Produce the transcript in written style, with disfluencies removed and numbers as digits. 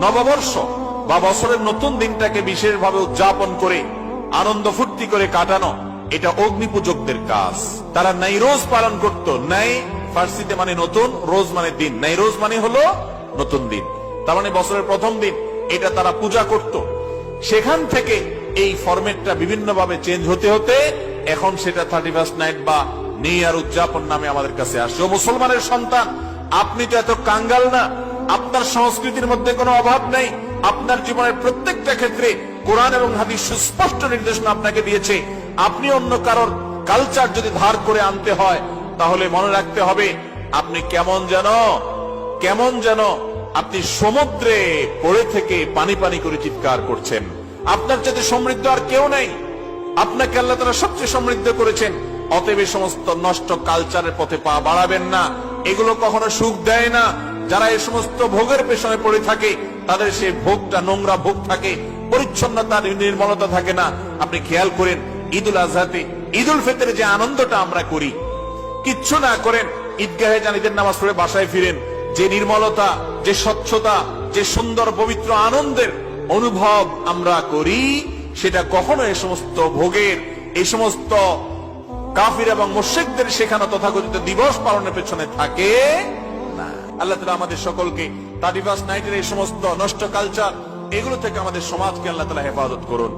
নববর্ষ বা বছরের নতুন দিনটাকে বিশেষভাবে উদযাপন করে আনন্দ ফুর্তি করে কাটানো, এটা অগ্নি পূজকদের কাজ। তারা নাইরোজ পালন করত। নাই ফার্সিতে মানে নতুন, রোজ মানে দিন। নাইরোজ মানে হলো নতুন দিন, তার মানে বছরের প্রথম দিন। এটা তারা পূজা করত। সেখান থেকে এই ফরম্যাটটা বিভিন্ন ভাবে চেঞ্জ হতে হতে এখন সেটা 31st নাইট বা নিউ ইয়ার উদযাপন নামে আমাদের কাছে আসছে। ও মুসলমানের সন্তান, আপনি তো এত কাঙ্গাল না, আপনার সংস্কৃতির মধ্যে কোনো অভাব নেই। আপনার জীবনের প্রত্যেকটা ক্ষেত্রে কোরআন এবং হাদিস সুস্পষ্ট নির্দেশনা আপনাকে দিয়েছে। আপনি অন্য কারোর কালচার যদি ধার করে আনতে হয়, তাহলে মনে রাখতে হবে আপনি কেমন যেন আপনি সমুদ্রে পড়ে থেকে পানি পানি করে চিৎকার করছেন। আপনার চাইতে সমৃদ্ধ আর কেউ নেই। আপনাকে আল্লাহ তাআলা সবচেয়ে সমৃদ্ধ করেছেন। অতএব এই সমস্ত নষ্ট কালচারের পথে পা বাড়াবেন না। এগুলো কখনো সুখ দেয় না। যারা এই সমস্ত ভোগের পেছনে পড়ে থাকে, তাদের সেই ভোগটা নোংরা ভোগ থাকে, পরিচ্ছন্নতা নির্মলতা থাকে না। আপনি খেয়াল করেন, ঈদুল আজহাতে, ঈদুল ফিতরে যে আনন্দটা আমরা করি, কিচ্ছু না করেন, ঈদগাহে যান, ঈদের নামাজ পড়ে বাসায় ফিরেন, যে নির্মলতা, যে স্বচ্ছতা, যে সুন্দর পবিত্র আনন্দের অনুভব আমরা করি, সেটা কখনো এই সমস্ত ভোগের, এই সমস্ত কাফির এবং মুশরিকদের শেখানো তথাকথিত দিবস পালনের পেছনে থাকে না। আল্লাহ তাআলা আমাদের সকলকে 31st নাইটের এই সমস্ত নষ্ট কালচার, এগুলো থেকে আমাদের সমাজকে আল্লাহ তাআলা হেফাজত করুন।